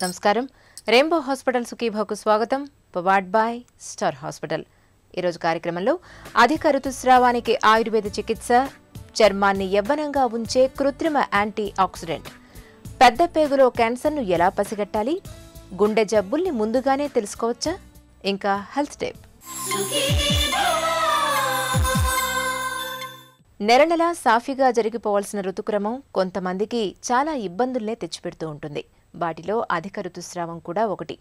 నమస్కారం. Rainbow hospital సుఖీభాకు స్వాగతం. Powered by star hospital. ఈరోజు కార్యక్రమంలో అధిక ఋతుస్రావానికి ఆయుర్వేద చికిత్స, చర్మాన్ని యవ్వనంగా ఉంచే కృత్రిమ యాంటీ ఆక్సిడెంట్, పెద్ద పేగులో క్యాన్సర్ను ఎలా పసిగట్టాలి, గుండె జబ్బుల్ని ముందుగానే తెలుసుకోవచ్చా, ఇంకా హెల్త్ టిప్. నెల సాఫీగా జరిగిపోవాల్సిన ఋతుక్రమం కొంతమందికి చాలా ఇబ్బందుల్నే తెచ్చిపెడుతూ ఉంటుంది. వాటిలో అధిక ఋతుస్రావం కూడా ఒకటి.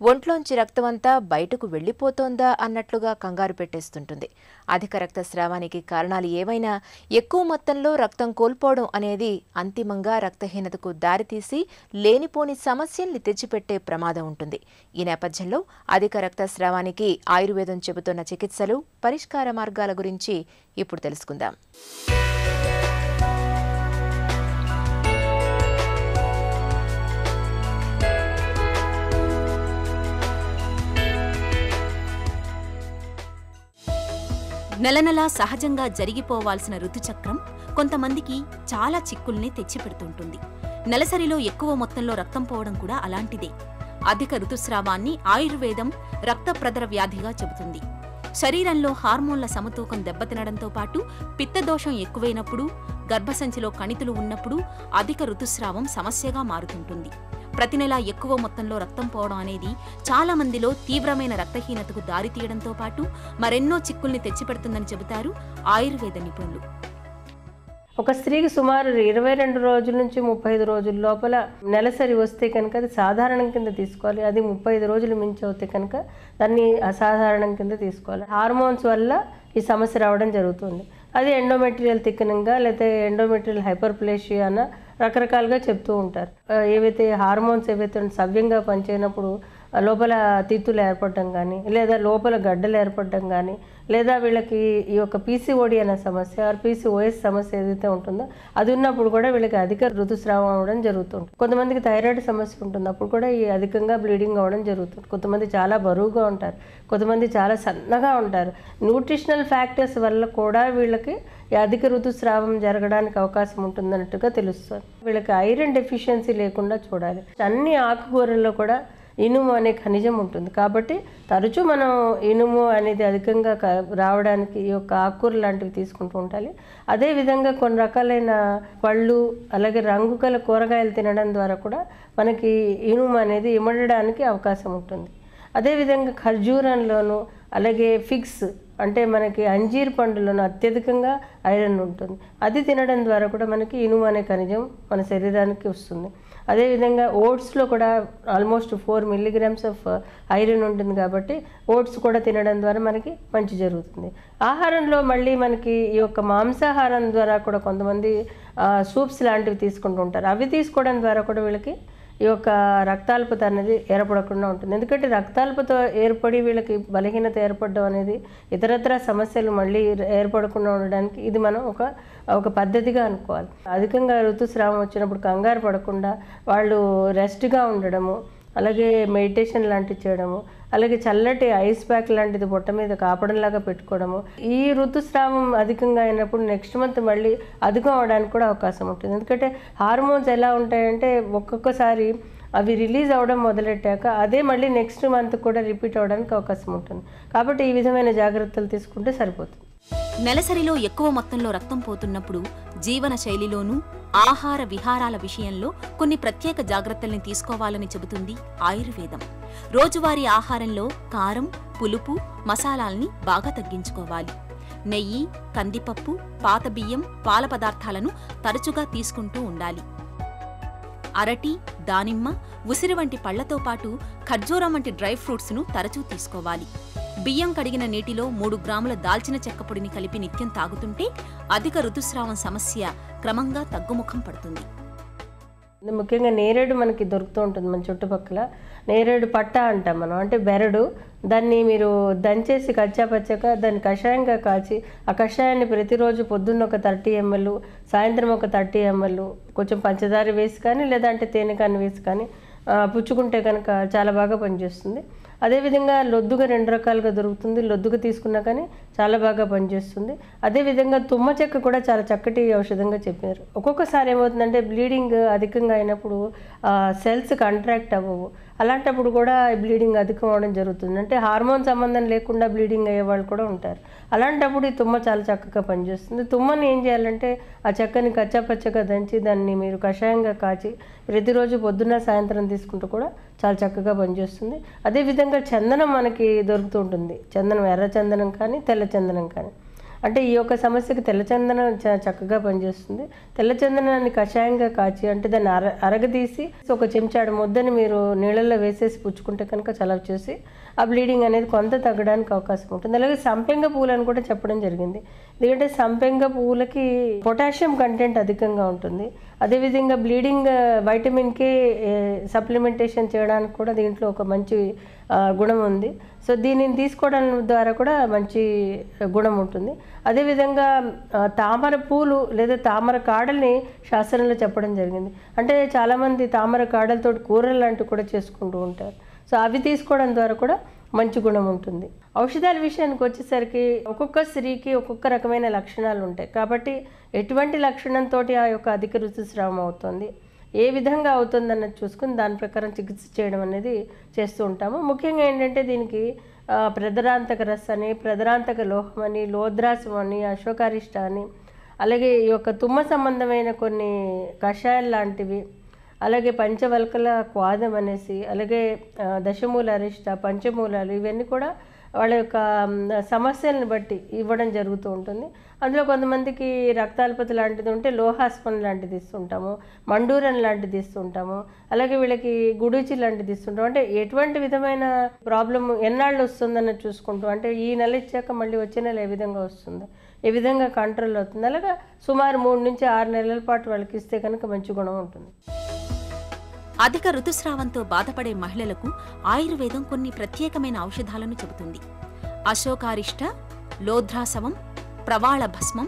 ఒంట్లోంచి రక్తమంతా బయటకు వెళ్లిపోతోందా అన్నట్లుగా కంగారు పెట్టేస్తుంటుంది. అధిక రక్తస్రావానికి కారణాలు ఏవైనా ఎక్కువ మొత్తంలో రక్తం కోల్పోవడం అనేది అంతిమంగా రక్తహీనతకు దారితీసి లేనిపోని సమస్యల్ని తెచ్చిపెట్టే ప్రమాదం ఉంటుంది. ఈ నేపథ్యంలో అధిక రక్తస్రావానికి ఆయుర్వేదం చెబుతున్న చికిత్సలు, పరిష్కార మార్గాల గురించి ఇప్పుడు తెలుసుకుందాం. నెలనెలా సహజంగా జరిగిపోవాల్సిన ఋతుచక్రం కొంతమందికి చాలా చిక్కుల్ని తెచ్చిపెడుతుంటుంది. నెలసరిలో ఎక్కువ మొత్తంలో రక్తం పోవడం కూడా అలాంటిదే. అధిక ఋతుస్రావాన్ని ఆయుర్వేదం రక్త ప్రదర వ్యాధిగా చెబుతుంది. శరీరంలో హార్మోన్ల సమతూకం దెబ్బతినడంతో పాటు పిత్తదోషం ఎక్కువైనప్పుడు, గర్భసంచిలో కణితులు ఉన్నప్పుడు అధిక ఋతుస్రావం సమస్యగా మారుతుంటుంది. ప్రతి నెలా ఎక్కువ మొత్తంలో రక్తం పోవడం అనేది చాలా మందిలో తీవ్రమైన రక్తహీనతకు దారితీయడంతో పాటు మరెన్నో చిక్కుల్ని తెచ్చిపెడుతుందని చెబుతారు ఆయుర్వేద నిపుణులు. ఒక స్త్రీకి సుమారు 22 రోజుల నుంచి 35 రోజుల లోపల నెలసరి వస్తే కనుక అది సాధారణం కింద తీసుకోవాలి. అది 35 రోజులు మించి అవుతే కనుక దాన్ని అసాధారణం కింద తీసుకోవాలి. హార్మోన్స్ వల్ల ఈ సమస్య రావడం జరుగుతుంది. అది ఎండోమెట్రియల్ థిక్నింగ్గా లేకపోతే ఎండోమెట్రియల్ హైపర్ప్లేషియా అన్న రకరకాలుగా చెప్తూ ఉంటారు. ఏవైతే హార్మోన్స్ ఏవైతే సవ్యంగా పనిచేయనప్పుడు లోపల తిత్తులు ఏర్పడడం కానీ, లేదా లోపల గడ్డలు ఏర్పడడం కానీ, లేదా వీళ్ళకి ఈ యొక్క పీసీఓడి అనే సమస్య, పీసీఓఎస్ సమస్య ఏదైతే ఉంటుందో అది ఉన్నప్పుడు కూడా వీళ్ళకి అధిక ఋతుస్రావం అవ్వడం జరుగుతుంది. కొంతమందికి థైరాయిడ్ సమస్య ఉంటుంది, అప్పుడు కూడా ఈ అధికంగా బ్లీడింగ్ అవ్వడం జరుగుతుంది. కొంతమంది చాలా బరువుగా ఉంటారు, కొంతమంది చాలా సన్నగా ఉంటారు. న్యూట్రిషనల్ ఫ్యాక్టర్స్ వల్ల కూడా వీళ్ళకి ఈ అధిక ఋతుస్రావం జరగడానికి అవకాశం ఉంటుందన్నట్టుగా తెలుస్తుంది. వీళ్ళకి ఐరన్ డెఫిషియన్సీ లేకుండా చూడాలి. అన్ని ఆకుకూరల్లో కూడా ఇనుము అనే ఖనిజం ఉంటుంది. కాబట్టి తరచూ మనం ఇనుము అనేది అధికంగా రావడానికి ఈ యొక్క ఆకుకూర లాంటివి తీసుకుంటూ ఉండాలి. అదేవిధంగా కొన్ని రకాలైన పళ్ళు, అలాగే రంగు గల కూరగాయలు తినడం ద్వారా కూడా మనకి ఇనుము అనేది ఇమడడానికి అవకాశం ఉంటుంది. అదేవిధంగా ఖర్జూరంలోను, అలాగే ఫిగ్స్ అంటే మనకి అంజీర్ పండులోనూ అత్యధికంగా ఐరన్ ఉంటుంది. అది తినడం ద్వారా కూడా మనకి ఇనుము అనే ఖనిజం మన శరీరానికి వస్తుంది. అదేవిధంగా ఓట్స్లో కూడా ఆల్మోస్ట్ 4 milligrams ఆఫ్ ఐరన్ ఉంటుంది. కాబట్టి ఓట్స్ కూడా తినడం ద్వారా మనకి మంచి జరుగుతుంది. ఆహారంలో మళ్ళీ మనకి ఈ యొక్క మాంసాహారం ద్వారా కూడా కొంతమంది సూప్స్ లాంటివి తీసుకుంటూ ఉంటారు. అవి తీసుకోవడం ద్వారా కూడా వీళ్ళకి ఈ యొక్క రక్తాల్పత అనేది ఏర్పడకుండా ఉంటుంది. ఎందుకంటే రక్తాల్పత ఏర్పడి వీళ్ళకి బలహీనత ఏర్పడడం అనేది ఇతరత్ర సమస్యలు మళ్ళీ ఏర్పడకుండా ఉండడానికి ఇది మనం ఒక పద్ధతిగా అనుకోవాలి. అధికంగా ఋతుస్రావం వచ్చినప్పుడు కంగారు పడకుండా వాళ్ళు రెస్ట్గా ఉండడము, అలాగే మెడిటేషన్ లాంటివి చేయడము, అలాగే చల్లటి ఐస్ ప్యాక్ లాంటిది బొట్ట మీద కాపడంలాగా పెట్టుకోవడము. ఈ ఋతుస్రావం అధికంగా అయినప్పుడు నెక్స్ట్ మంత్ మళ్ళీ అధికం అవడానికి కూడా అవకాశం ఉంటుంది. ఎందుకంటే హార్మోన్స్ ఎలా ఉంటాయంటే ఒక్కొక్కసారి అవి రిలీజ్ అవ్వడం మొదలెట్టాక అదే మళ్ళీ నెక్స్ట్ మంత్ కూడా రిపీట్ అవ్వడానికి అవకాశం ఉంటుంది. కాబట్టి ఈ విధమైన జాగ్రత్తలు తీసుకుంటే సరిపోతుంది. నెలసరిలో ఎక్కువ మొత్తంలో రక్తం పోతున్నప్పుడు జీవన శైలిలోనూ ఆహార విహారాల విషయంలో కొన్ని ప్రత్యేక జాగ్రత్తల్ని తీసుకోవాలని చెబుతుంది ఆయుర్వేదం. రోజువారీ ఆహారంలో కారం, పులుపు, మసాలాల్ని బాగా తగ్గించుకోవాలి. నెయ్యి, కందిపప్పు, పాత బియ్యం, పాల పదార్థాలను తరచుగా తీసుకుంటూ ఉండాలి. అరటి, దానిమ్మ, ఉసిరి వంటి పళ్లతో పాటు ఖర్జూరం వంటి డ్రై ఫ్రూట్స్ను తరచూ తీసుకోవాలి. బియ్యం కడిగిన నీటిలో 3 గ్రాముల దాల్చిన చెక్క పొడిని కలిపి నిత్యం తాగుతుంటే అధిక ఋతుస్రావం సమస్య క్రమంగా తగ్గుముఖం పడుతుంది. ముఖ్యంగా నేరేడు మనకి దొరుకుతూ ఉంటుంది మన చుట్టుపక్కల. నేరేడు పట్ట అంటాం మనం, అంటే బెరడు. దాన్ని మీరు దంచేసి కచ్చాపచ్చాక దాన్ని కషాయంగా కాచి ఆ కషాయాన్ని ప్రతిరోజు పొద్దున్న ఒక 30 ml, సాయంత్రం ఒక 30 ml కొంచెం పంచదార వేసి కానీ లేదంటే తేనె కానీ వేసి కానీ పుచ్చుకుంటే కనుక చాలా బాగా పనిచేస్తుంది. అదేవిధంగా లొద్దుగా 2 రకాలుగా దొరుకుతుంది. లొద్దుగా తీసుకున్నా కానీ చాలా బాగా పనిచేస్తుంది. అదేవిధంగా తుమ్మ చెక్క కూడా చాలా చక్కటి ఔషధంగా చెప్పారు. ఒక్కొక్కసారి ఏమవుతుందంటే బ్లీడింగ్ అధికంగా అయినప్పుడు సెల్స్ కాంట్రాక్ట్ అవ్వవు. అలాంటప్పుడు కూడా బ్లీడింగ్ అధికం అవడం జరుగుతుంది. అంటే హార్మోన్ సంబంధం లేకుండా బ్లీడింగ్ అయ్యే వాళ్ళు కూడా ఉంటారు. అలాంటప్పుడు ఈ తుమ్మ చాలా చక్కగా పనిచేస్తుంది. తుమ్మని ఏం చేయాలంటే ఆ చెక్కని కచ్చాపచ్చగా దంచి దాన్ని మీరు కషాయంగా కాచి ప్రతిరోజు పొద్దున్న సాయంత్రం తీసుకుంటూ కూడా చాలా చక్కగా పనిచేస్తుంది. అదేవిధంగా చందనం మనకి దొరుకుతూ ఉంటుంది. చందనం, ఎర్ర చందనం కానీ తెల్ల చందనం కానీ. అంటే ఈ యొక్క సమస్యకి తెల్లచందనం చక్కగా పనిచేస్తుంది. తెల్లచందనాన్ని కషాయంగా కాచి అంటే దాన్ని అరగదీసి ఒక చెంచాడు ముద్దని మీరు నీళ్ళల్లో వేసేసి పుచ్చుకుంటే కనుక చలవ చేసి ఆ బ్లీడింగ్ అనేది కొంత తగ్గడానికి అవకాశం ఉంటుంది. అలాగే సంపెంగ పూలని కూడా చెప్పడం జరిగింది. ఎందుకంటే సంపెంగ పువ్వులకి పొటాషియం కంటెంట్ అధికంగా ఉంటుంది. అదేవిధంగా బ్లీడింగ్ వైటమిన్ కే సప్లిమెంటేషన్ చేయడానికి కూడా దీంట్లో ఒక మంచి గుణం ఉంది. సో దీనిని తీసుకోవడం ద్వారా కూడా మంచి గుణం ఉంటుంది. అదేవిధంగా తామర పూలు లేదా తామర కాడల్ని శాస్త్రంలో చెప్పడం జరిగింది. అంటే చాలామంది తామర కాడలతో కూరలు లాంటివి కూడా చేసుకుంటూ ఉంటారు. సో అవి తీసుకోవడం ద్వారా కూడా మంచి గుణం ఉంటుంది. ఔషధాల విషయానికి వచ్చేసరికి ఒక్కొక్క స్త్రీకి ఒక్కొక్క రకమైన లక్షణాలు ఉంటాయి. కాబట్టి ఎటువంటి లక్షణంతో ఆ యొక్క అధిక ఋతుస్రావం అవుతుంది, ఏ విధంగా అవుతుందన్నది చూసుకుని దాని ప్రకారం చికిత్స చేయడం అనేది చేస్తూ ఉంటాము. ముఖ్యంగా ఏంటంటే దీనికి ప్రదరాంతక రస్ అని, ప్రదరాంతక లోహం అని, లోద్రాసం అని, అశోకారిష్ట అని, అలాగే ఈ యొక్క తుమ్మ సంబంధమైన కొన్ని కషాయాలు లాంటివి, అలాగే పంచవల్కల క్వాదం అనేసి, అలాగే దశమూల అరిష్ట, పంచమూలాలు, ఇవన్నీ కూడా వాళ్ళ యొక్క సమస్యలను బట్టి ఇవ్వడం జరుగుతూ ఉంటుంది. అందులో కొంతమందికి రక్తాల్పత లాంటిది ఉంటే లోహాస్పన్ లాంటిది ఇస్తుంటాము, మండూరం లాంటిది ఇస్తుంటాము, అలాగే వీళ్ళకి గుడూచి లాంటిది ఇస్తుంటాము. అంటే ఎటువంటి విధమైన ప్రాబ్లం ఎన్నాళ్ళు వస్తుందన్నది చూసుకుంటూ, అంటే ఈ నెల ఇచ్చాక మళ్ళీ వచ్చే నెల ఏ విధంగా వస్తుందో, ఏ విధంగా కంట్రోల్ అవుతుంది, అలాగా సుమారు 3 నుంచి 6 నెలల పాటు వాళ్ళకి ఇస్తే కనుక మంచి గుణం ఉంటుంది. అధిక ఋతుస్రావంతో బాధపడే మహిళలకు ఆయుర్వేదం కొన్ని ప్రత్యేకమైన ఔషధాలను చెబుతుంది. అశోకారిష్ట, లోధ్రాసవం, ప్రవాళ భస్మం,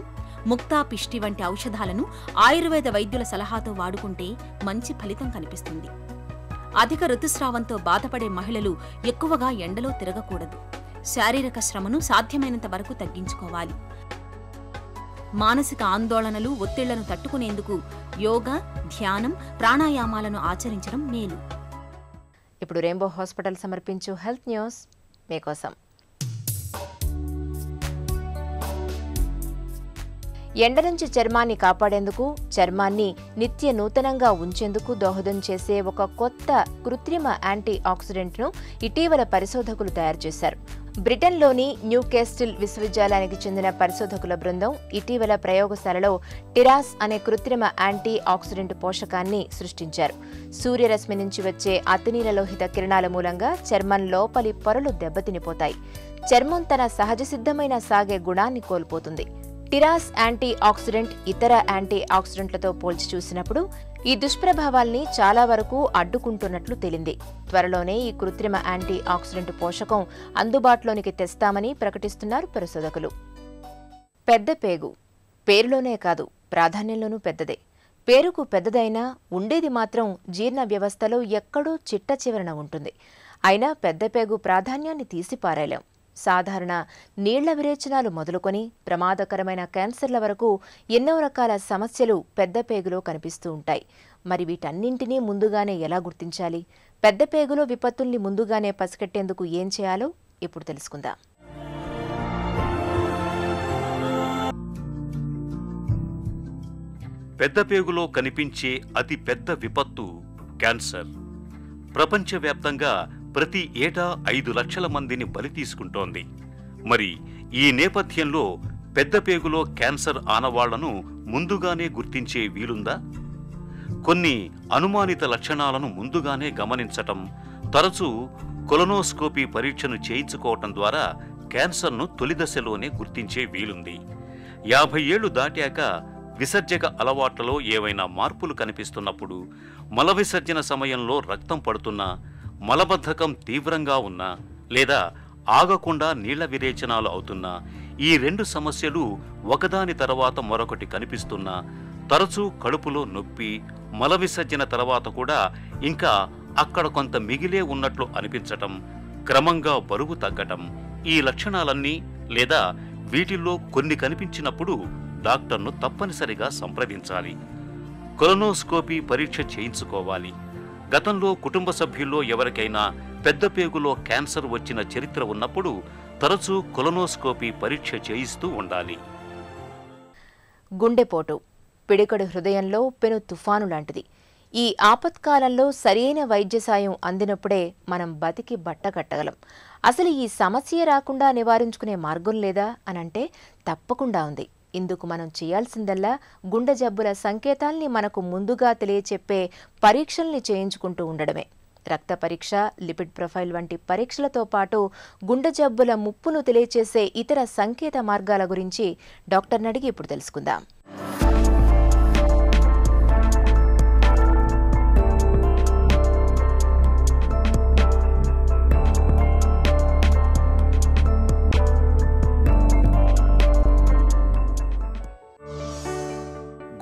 ముక్తాపిష్టి వంటి ఔషధాలను ఆయుర్వేద వైద్యుల సలహాతో వాడుకుంటే మంచి ఫలితం కనిపిస్తుంది. అధిక ఋతుస్రావంతో బాధపడే మహిళలు ఎక్కువగా ఎండలో తిరగకూడదు. శారీరక శ్రమను సాధ్యమైనంత వరకు తగ్గించుకోవాలి. మానసిక ఆందోళనలు, ఒత్తిళ్లను తట్టుకునేందుకు యోగా, ధ్యానం, ప్రాణాయామాలను ఆచరించడం మేలు. ఇప్పుడు రెయిన్బో హాస్పిటల్ సమర్పించు హెల్త్ న్యూస్ మీకోసం. ఎండ నుంచి చర్మాన్ని కాపాడేందుకు, చర్మాన్ని నిత్య నూతనంగా ఉంచేందుకు దోహదం చేసే ఒక కొత్త కృత్రిమ యాంటీ ఆక్సిడెంట్ను ఇటీవల పరిశోధకులు తయారు చేశారు. బ్రిటన్లోని న్యూకేస్టిల్ విశ్వవిద్యాలయానికి చెందిన పరిశోధకుల బృందం ఇటీవల ప్రయోగశాలలో టిరాస్ అనే కృత్రిమ యాంటీ ఆక్సిడెంట్ పోషకాన్ని సృష్టించారు. సూర్యరశ్మి నుంచి వచ్చే అతినీలలోహిత కిరణాల మూలంగా చర్మం లోపలి పొరలు దెబ్బతినిపోతాయి. చర్మం తన సహజ సిద్ధమైన సాగే గుణాన్ని కోల్పోతుంది. టిరాస్ యాంటీ ఆక్సిడెంట్ ఇతర యాంటీ ఆక్సిడెంట్లతో పోల్చి చూసినప్పుడు ఈ దుష్ప్రభావాల్ని చాలా వరకు అడ్డుకుంటున్నట్లు తేలింది. త్వరలోనే ఈ కృత్రిమ యాంటీ ఆక్సిడెంట్ పోషకం అందుబాటులోనికి తెస్తామని ప్రకటిస్తున్నారు పరిశోధకులు. పెద్ద పేగు పేరులోనే కాదు, ప్రాధాన్యంలోనూ పెద్దదే. పేరుకు పెద్దదైనా ఉండేది మాత్రం జీర్ణ వ్యవస్థలో ఎక్కడో చిట్ట చివరన ఉంటుంది. అయినా పెద్ద పేగు ప్రాధాన్యాన్ని తీసిపారేలేం. సాధారణ నీళ్ల విరేచనాలు మొదలుకొని ప్రమాదకరమైన క్యాన్సర్ల వరకు ఎన్నో రకాల సమస్యలు పెద్ద పేగులో కనిపిస్తూ ఉంటాయి. మరి వీటన్నింటినీ ముందుగానే ఎలా గుర్తించాలి? పెద్ద పేగులో విపత్తుల్ని ముందుగానే పసిగట్టేందుకు ఏం చేయాలో ఇప్పుడు తెలుసుకుందాం. పెద్ద పేగులో కనిపించే అతి పెద్ద విపత్తు క్యాన్సర్. ప్రపంచవ్యాప్తంగా ప్రతి ఏటా 5 లక్షల మందిని బలి తీసుకుంటోంది. మరి ఈ నేపథ్యంలో పెద్ద పేగులో క్యాన్సర్ ఆనవాళ్లను ముందుగానే గుర్తించే వీలుందా? కొన్ని అనుమానిత లక్షణాలను ముందుగానే గమనించటం, తరచూ కొలనోస్కోపీ పరీక్షను చేయించుకోవటం ద్వారా క్యాన్సర్ను తొలి దశలోనే గుర్తించే వీలుంది. 50 ఏళ్లు దాటాక విసర్జక అలవాట్లలో ఏవైనా మార్పులు కనిపిస్తున్నప్పుడు, మల విసర్జన సమయంలో రక్తం పడుతున్నా, మలబద్ధకం తీవ్రంగా ఉన్నా, లేదా ఆగకుండా నీళ్ల విరేచనాలు అవుతున్నా, ఈ 2 సమస్యలు ఒకదాని తర్వాత మరొకటి కనిపిస్తున్నా, తరచూ కడుపులో నొప్పి, మల విసర్జన తర్వాత కూడా ఇంకా అక్కడ కొంత మిగిలే ఉన్నట్లు అనిపించటం, క్రమంగా బరువు తగ్గటం, ఈ లక్షణాలన్నీ లేదా వీటిల్లో కొన్ని కనిపించినప్పుడు డాక్టర్ను తప్పనిసరిగా సంప్రదించాలి. కొలనోస్కోపీ పరీక్ష చేయించుకోవాలి. గతంలో కుటుంబ సభ్యుల్లో ఎవరికైనా పెద్ద పేగులో క్యాన్సర్ వచ్చిన చరిత్ర ఉన్నప్పుడు తరచూ కొలనోస్కోపీ పరీక్ష చేయిస్తూ ఉండాలి. గుండెపోటు పిడికడు హృదయంలో పెను తుఫాను లాంటిది. ఈ ఆపత్కాలంలో సరైన వైద్య సాయం అందినప్పుడే మనం బతికి బట్టకట్టగలం. అసలు ఈ సమస్య రాకుండా నివారించుకునే మార్గం లేదా అనంటే తప్పకుండా ఉంది. ఇందుకు మనం చేయాల్సిందల్లా గుండె జబ్బుల సంకేతాల్ని మనకు ముందుగా తెలియచెప్పే పరీక్షల్ని చేయించుకుంటూ ఉండడమే. రక్త పరీక్ష, లిపిడ్ ప్రొఫైల్ వంటి పరీక్షలతో పాటు గుండె జబ్బుల ముప్పును తెలియచేసే ఇతర సంకేత మార్గాల గురించి డాక్టర్ని అడిగి ఇప్పుడు తెలుసుకుందాం.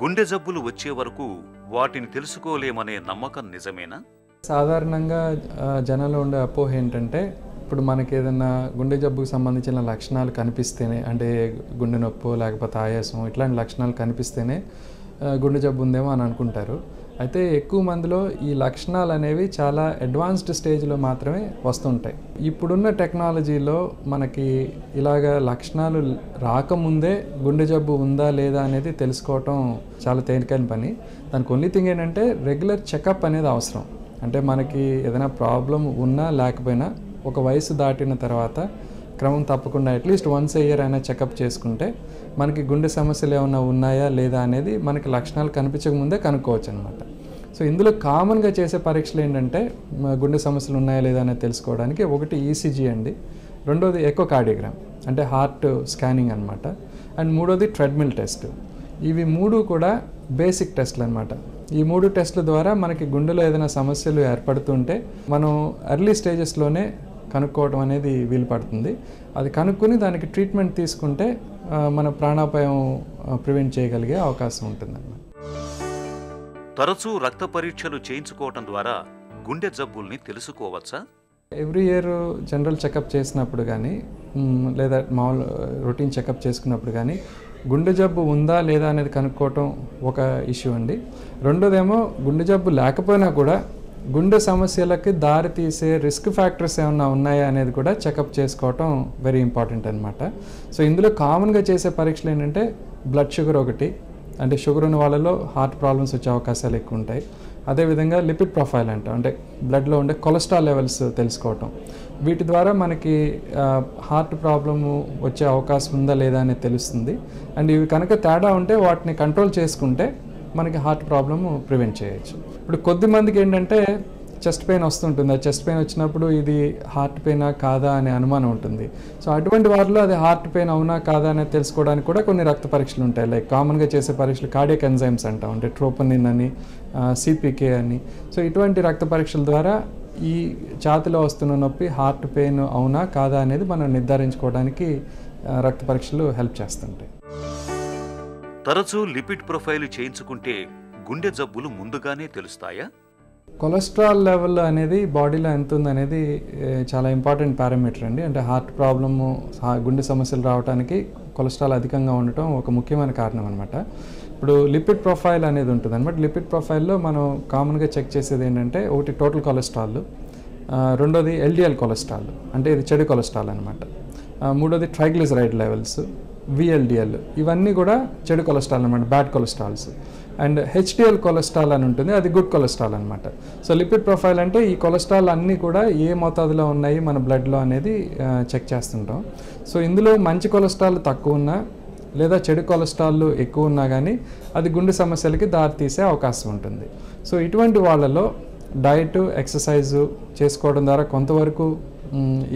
గుండె జబ్బులు వచ్చే వరకు వాటిని తెలుసుకోలేమనే నమ్మకం నిజమేనా? సాధారణంగా జనాల్లో ఉండే అపోహ ఏంటంటే, ఇప్పుడు మనకి ఏదైనా గుండె జబ్బుకు సంబంధించిన లక్షణాలు కనిపిస్తేనే, అంటే గుండె నొప్పో లేకపోతే ఆయాసం ఇట్లాంటి లక్షణాలు కనిపిస్తేనే గుండె జబ్బు ఉందేమో అని అనుకుంటారు. అయితే ఎక్కువ మందిలో ఈ లక్షణాలు అనేవి చాలా అడ్వాన్స్డ్ స్టేజ్లో మాత్రమే వస్తుంటాయి. ఇప్పుడున్న టెక్నాలజీలో మనకి ఇలాగ లక్షణాలు రాకముందే గుండె జబ్బు ఉందా లేదా అనేది తెలుసుకోవటం చాలా తేలికైన పని. దానికి ఓన్లీ థింగ్ ఏంటంటే రెగ్యులర్ చెకప్ అనేది అవసరం. అంటే మనకి ఏదైనా ప్రాబ్లం ఉన్నా లేకపోయినా ఒక వయసు దాటిన తర్వాత క్రమం తప్పకుండా అట్లీస్ట్ వన్స్ ఏ ఇయర్ అయినా చెకప్ చేసుకుంటే మనకి గుండె సమస్యలు ఏమైనా ఉన్నాయా లేదా అనేది మనకి లక్షణాలు కనిపించకముందే కనుక్కోవచ్చు అనమాట. సో ఇందులో కామన్గా చేసే పరీక్షలు ఏంటంటే గుండె సమస్యలు ఉన్నాయా లేదా అనేది తెలుసుకోవడానికి ఒకటి ఈసీజీ అండి, రెండోది ఎకోకార్డియోగ్రామ్ అంటే హార్ట్ స్కానింగ్ అనమాట, అండ్ మూడోది ట్రెడ్మిల్ టెస్ట్. ఇవి మూడు కూడా బేసిక్ టెస్ట్లు అనమాట. ఈ మూడు టెస్ట్ల ద్వారా మనకి గుండెలో ఏదైనా సమస్యలు ఏర్పడుతుంటే మనం ఎర్లీ స్టేజెస్లోనే కనుక్కోవడం అనేది వీలు పడుతుంది. అది కనుక్కొని దానికి ట్రీట్మెంట్ తీసుకుంటే మన ప్రాణాపాయం ప్రివెంట్ చేయగలిగే అవకాశం ఉంటుందన్నమాట. తరచూ రక్త పరీక్షలు చేయించుకోవటం ద్వారా గుండె జబ్బుల్ని తెలుసుకోవచ్చా? ఎవ్రీ ఇయర్ జనరల్ చెకప్ చేసినప్పుడు కానీ లేదా మామూలు రొటీన్ చెకప్ చేసుకున్నప్పుడు కానీ గుండె జబ్బు ఉందా లేదా అనేది కనుక్కోవటం ఒక ఇష్యూ అండి. రెండోదేమో గుండె జబ్బు లేకపోయినా కూడా గుండె సమస్యలకి దారి తీసే రిస్క్ ఫ్యాక్టర్స్ ఏమన్నా ఉన్నాయా అనేది కూడా చెకప్ చేసుకోవటం వెరీ ఇంపార్టెంట్ అనమాట. సో ఇందులో కామన్గా చేసే పరీక్షలు ఏంటంటే బ్లడ్ షుగర్ ఒకటి, అంటే షుగర్ ఉన్న వాళ్ళలో హార్ట్ ప్రాబ్లమ్స్ వచ్చే అవకాశాలు ఎక్కువ ఉంటాయి. అదేవిధంగా లిపిడ్ ప్రొఫైల్ అంటాం, అంటే బ్లడ్లో ఉండే కొలెస్ట్రాల్ లెవెల్స్ తెలుసుకోవటం. వీటి ద్వారా మనకి హార్ట్ ప్రాబ్లము వచ్చే అవకాశం ఉందా లేదా అనేది తెలుస్తుంది. అండ్ ఇవి కనుక తేడా ఉంటే వాటిని కంట్రోల్ చేసుకుంటే మనకి హార్ట్ ప్రాబ్లము ప్రివెంట్ చేయొచ్చు. ఇప్పుడు కొద్దిమందికి ఏంటంటే చెస్ట్ పెయిన్ వస్తుంటుంది. ఆ చెస్ట్ పెయిన్ వచ్చినప్పుడు ఇది హార్ట్ పెయినా కాదా అనే అనుమానం ఉంటుంది. సో అటువంటి వారిలో అది హార్ట్ పెయిన్ అవునా కాదా అనేది తెలుసుకోవడానికి కూడా కొన్ని రక్త పరీక్షలు ఉంటాయి. లైక్ కామన్గా చేసే పరీక్షలు కార్డియాక్ ఎంజైమ్స్ అంటాం, అంటే ట్రోపోనిన్ అని, సిపికే అని. సో ఇటువంటి రక్త పరీక్షల ద్వారా ఈ ఛాతిలో వస్తున్న నొప్పి హార్ట్ పెయిన్ అవునా కాదా అనేది మనం నిర్ధారించుకోవడానికి రక్త పరీక్షలు హెల్ప్ చేస్తుంటాయి. తరచూ లిపిడ్ ప్రొఫైల్ చేయించుకుంటే గుండె జబ్బులు ముందుగానే తెలుస్తాయా? కొలెస్ట్రాల్ లెవెల్ అనేది బాడీలో ఎంత ఉందనేది చాలా ఇంపార్టెంట్ పారామీటర్ అండి. అంటే హార్ట్ ప్రాబ్లము, గుండె సమస్యలు రావడానికి కొలెస్ట్రాల్ అధికంగా ఉండటం ఒక ముఖ్యమైన కారణం అనమాట. ఇప్పుడు లిపిడ్ ప్రొఫైల్ అనేది ఉంటుంది అనమాట. లిపిడ్ ప్రొఫైల్లో మనం కామన్గా చెక్ చేసేది ఏంటంటే ఒకటి టోటల్ కొలెస్ట్రాల్, రెండోది ఎల్డిఎల్ కొలెస్ట్రాల్ అంటే ఇది చెడు కొలెస్ట్రాల్ అనమాట, మూడోది ట్రైగ్లిసరైడ్ లెవెల్స్, విఎల్డిఎల్, ఇవన్నీ కూడా చెడు కొలెస్ట్రాల్ అనమాట, bad cholesterols. And HDL cholesterol అని ఉంటుంది, అది గుడ్ కొలెస్ట్రాల్ అనమాట. సో లిపిడ్ ప్రొఫైల్ అంటే ఈ కొలెస్ట్రాల్ అన్నీ కూడా ఏ మోతాదులో ఉన్నాయి మన బ్లడ్లో అనేది చెక్ చేస్తుంటాం. సో ఇందులో మంచి కొలెస్ట్రాల్ తక్కువ ఉన్నా లేదా చెడు కొలెస్ట్రాల్ ఎక్కువ ఉన్నా కానీ అది గుండె సమస్యలకి దారితీసే అవకాశం ఉంటుంది. సో ఇటువంటి వాళ్ళలో డైట్, ఎక్సర్సైజు చేసుకోవడం ద్వారా కొంతవరకు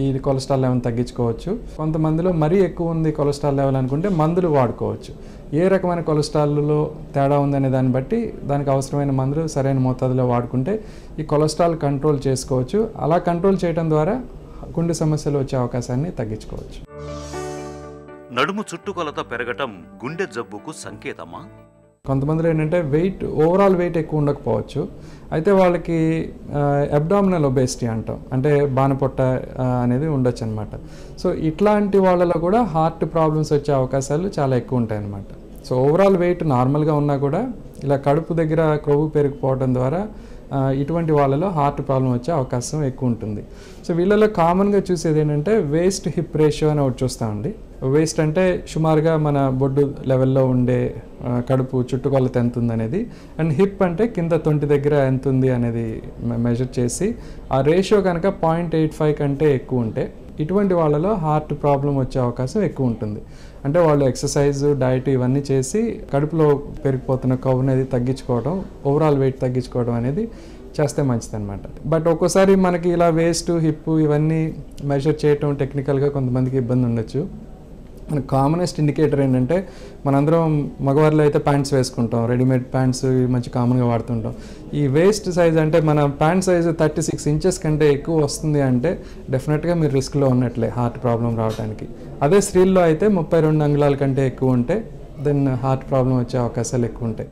ఈ కొలెస్ట్రాల్ లెవెల్ తగ్గించుకోవచ్చు. కొంతమందిలో మరీ ఎక్కువ ఉంది కొలెస్ట్రాల్ లెవెల్ అనుకుంటే మందులు వాడుకోవచ్చు. ఏ రకమైన కొలెస్ట్రాల్లో తేడా ఉందనే దాన్ని బట్టి దానికి అవసరమైన మందులు సరైన మోతాదులో వాడుకుంటే ఈ కొలెస్ట్రాల్ కంట్రోల్ చేసుకోవచ్చు. అలా కంట్రోల్ చేయడం ద్వారా గుండె సమస్యలు వచ్చే అవకాశాన్ని తగ్గించుకోవచ్చు. నడుము చుట్టుకొలత పెరగటం గుండె జబ్బుకు సంకేతమా? కొంతమందిలో ఏంటంటే ఓవరాల్ వెయిట్ ఎక్కువ ఉండకపోవచ్చు, అయితే వాళ్ళకి అబ్డామినల్ ఒబేసిటీ అంటాం, అంటే బాణపొట్ట అనేది ఉండొచ్చు అనమాట. సో ఇట్లాంటి వాళ్ళలో కూడా హార్ట్ ప్రాబ్లమ్స్ వచ్చే అవకాశాలు చాలా ఎక్కువ ఉంటాయి అన్నమాట. సో ఓవరాల్ వెయిట్ నార్మల్గా ఉన్నా కూడా ఇలా కడుపు దగ్గర క్రొవ్వు పెరిగిపోవడం ద్వారా ఇటువంటి వాళ్ళలో హార్ట్ ప్రాబ్లం వచ్చే అవకాశం ఎక్కువ ఉంటుంది. సో వీళ్ళలో కామన్గా చూసేది ఏంటంటే వేస్ట్ హిప్ రేషియో అని ఒకటి చూస్తామండి. వేస్ట్ అంటే సుమారుగా మన బొడ్డు లెవెల్లో ఉండే కడుపు చుట్టుకొలత ఎంత ఉంది అనేది, అండ్ హిప్ అంటే కింద తొంటి దగ్గర ఎంత ఉంది అనేది మెజర్ చేసి ఆ రేషియో కనుక 0.85 కంటే ఎక్కువ ఉంటే ఇటువంటి వాళ్ళలో హార్ట్ ప్రాబ్లం వచ్చే అవకాశం ఎక్కువ ఉంటుంది. అంటే వాళ్ళు ఎక్సర్సైజ్, డైట్ ఇవన్నీ చేసి కడుపులో పెరిగిపోతున్న కొవ్వు అనేది తగ్గించుకోవడం, ఓవరాల్ వెయిట్ తగ్గించుకోవడం అనేది చేస్తే మంచిది అనమాట. బట్ ఒక్కోసారి మనకి ఇలా వేస్ట్, హిప్ ఇవన్నీ మెజర్ చేయటం టెక్నికల్గా కొంతమందికి ఇబ్బంది ఉండొచ్చు. మనకు కామనెస్ట్ ఇండికేటర్ ఏంటంటే మనందరం మగవారిలో అయితే ప్యాంట్స్ వేసుకుంటాం, రెడీమేడ్ ప్యాంట్స్ మంచి కామన్గా వాడుతుంటాం. ఈ వేస్ట్ సైజ్ అంటే మన ప్యాంట్ సైజు 36 ఇంచెస్ కంటే ఎక్కువ వస్తుంది అంటే డెఫినెట్గా మీరు రిస్క్లో ఉన్నట్లే హార్ట్ ప్రాబ్లం రావడానికి. అదే స్త్రీల్లో అయితే 32 అంగుళాల కంటే ఎక్కువ ఉంటే దెన్ హార్ట్ ప్రాబ్లం వచ్చే అవకాశాలు ఎక్కువ ఉంటాయి.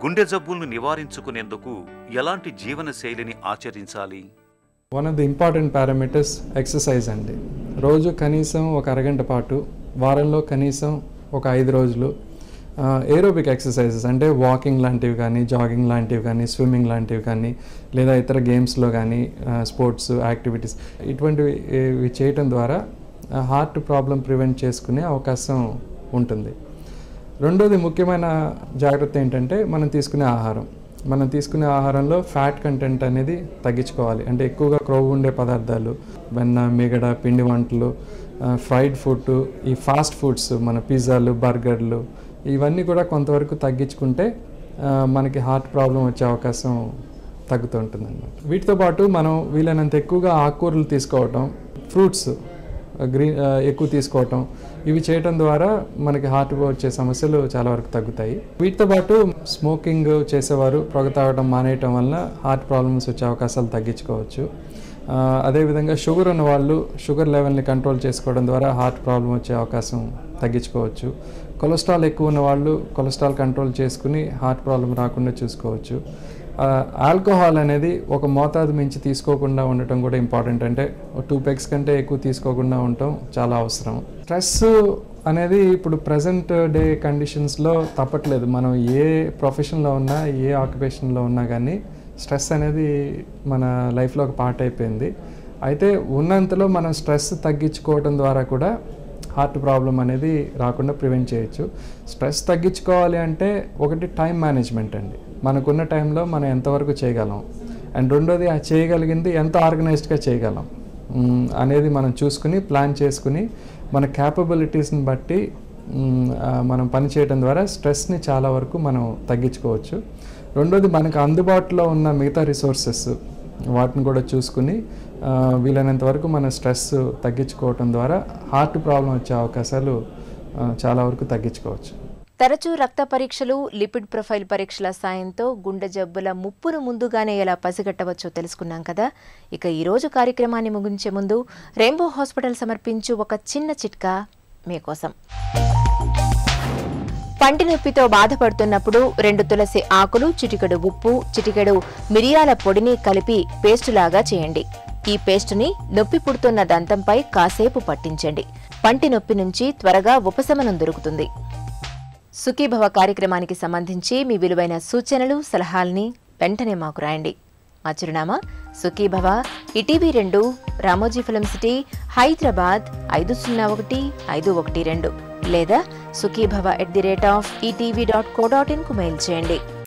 గుండె జబ్బులను నివారించుకునేందుకు ఎలాంటి జీవన శైలిని ఆచరించాలి? One of the important parameters exercise అండి. రోజు కనీసం ఒక అరగంట పాటు, వారంలో కనీసం ఒక 5 రోజులు ఏరోబిక్ ఎక్సర్సైజెస్ అంటే వాకింగ్ లాంటివి కానీ, జాగింగ్ లాంటివి కానీ, స్విమ్మింగ్ లాంటివి కానీ, లేదా ఇతర గేమ్స్లో కానీ, స్పోర్ట్స్ యాక్టివిటీస్ ఇటువంటివి చేయటం ద్వారా హార్ట్ ప్రాబ్లం ప్రివెంట్ చేసుకునే అవకాశం ఉంటుంది. రెండోది ముఖ్యమైన జాగ్రత్త ఏంటంటే మనం తీసుకునే ఆహారంలో ఫ్యాట్ కంటెంట్ అనేది తగ్గించుకోవాలి. అంటే ఎక్కువగా క్రొవ్వు ఉండే పదార్థాలు, వెన్న, మిగడ, పిండి వంటలు, ఫ్రైడ్ ఫుడ్, ఈ ఫాస్ట్ ఫుడ్స్, మన పిజ్జాలు, బర్గర్లు, ఇవన్నీ కూడా కొంతవరకు తగ్గించుకుంటే మనకి హార్ట్ ప్రాబ్లం వచ్చే అవకాశం తగ్గుతుంటుంది అన్నమాట. వీటితో పాటు మనం వీలైనంత ఎక్కువగా ఆకుకూరలు తీసుకోవటం, ఫ్రూట్స్ ఎక్కువ తీసుకోవటం, ఇవి చేయటం ద్వారా మనకి హార్ట్ వచ్చే సమస్యలు చాలా వరకు తగ్గుతాయి. వీటితో పాటు స్మోకింగ్ చేసేవారు పొగ తాగడం మానేయటం వల్ల హార్ట్ ప్రాబ్లమ్స్ వచ్చే అవకాశాలు తగ్గించుకోవచ్చు. అదేవిధంగా షుగర్ ఉన్న వాళ్ళు షుగర్ లెవెల్ని కంట్రోల్ చేసుకోవడం ద్వారా హార్ట్ ప్రాబ్లం వచ్చే అవకాశం తగ్గించుకోవచ్చు. కొలెస్ట్రాల్ ఎక్కువ ఉన్న వాళ్ళు కొలెస్ట్రాల్ కంట్రోల్ చేసుకుని హార్ట్ ప్రాబ్లం రాకుండా చూసుకోవచ్చు. ఆల్కహాల్ అనేది ఒక మోతాదు మించి తీసుకోకుండా ఉండటం కూడా ఇంపార్టెంట్. అంటే 2 పెగ్స్ కంటే ఎక్కువ తీసుకోకుండా ఉండటం చాలా అవసరం. స్ట్రెస్ అనేది ఇప్పుడు ప్రజెంట్ డే కండిషన్స్లో తప్పట్లేదు. మనం ఏ ప్రొఫెషన్లో ఉన్నా, ఏ ఆక్యుపేషన్లో ఉన్నా కానీ స్ట్రెస్ అనేది మన లైఫ్లో ఒక పార్ట్ అయిపోయింది. అయితే ఉన్నంతలో మనం స్ట్రెస్ తగ్గించుకోవడం ద్వారా కూడా హార్ట్ ప్రాబ్లం అనేది రాకుండా ప్రివెంట్ చేయొచ్చు. స్ట్రెస్ తగ్గించుకోవాలి అంటే ఒకటి టైం మేనేజ్మెంట్ అండి. మనకున్న టైంలో మనం ఎంతవరకు చేయగలం, అండ్ రెండోది ఆ చేయగలిగింది ఎంత ఆర్గనైజ్డ్గా చేయగలం అనేది మనం చూసుకుని ప్లాన్ చేసుకుని మన క్యాపబిలిటీస్ని బట్టి మనం పని చేయడం ద్వారా స్ట్రెస్ని చాలా వరకు మనం తగ్గించుకోవచ్చు. రెండోది మనకు అందుబాటులో ఉన్న మిగతా రిసోర్సెస్ వాటిని కూడా చూసుకుని వీలైనంత వరకు మన స్ట్రెస్ తగ్గించుకోవటం ద్వారా హార్ట్ ప్రాబ్లం వచ్చే అవకాశాలు చాలా వరకు తగ్గించుకోవచ్చు. తరచూ రక్త పరీక్షలు, లిపిడ్ ప్రొఫైల్ పరీక్షల సాయంతో గుండె జబ్బుల ముప్పును ముందుగానే ఎలా పసిగట్టవచ్చో తెలుసుకున్నాం కదా. ఇక ఈరోజు కార్యక్రమాన్ని ముగించే ముందు రెయిన్బో హాస్పిటల్ సమర్పించు ఒక చిన్న చిట్కా మీకోసం. పంటి నొప్పితో బాధపడుతున్నప్పుడు 2 తులసి ఆకులు, చిటికెడు ఉప్పు, చిటికెడు మిరియాల పొడిని కలిపి పేస్టులాగా చేయండి. ఈ పేస్టుని నొప్పి పుడుతున్న దంతంపై కాసేపు పట్టించండి. పంటి నొప్పి నుంచి త్వరగా ఉపశమనం దొరుకుతుంది. సుఖీభవ కార్యక్రమానికి సంబంధించి మీ విలువైన సూచనలు, సలహాల్ని వెంటనే మాకు రాయండి. మా చిరునామా Sukhibhava, ETV 2, Ramoji film city, Hyderabad 501512 లేదా sukhibhava@etv.co.in కు మెయిల్ చేయండి.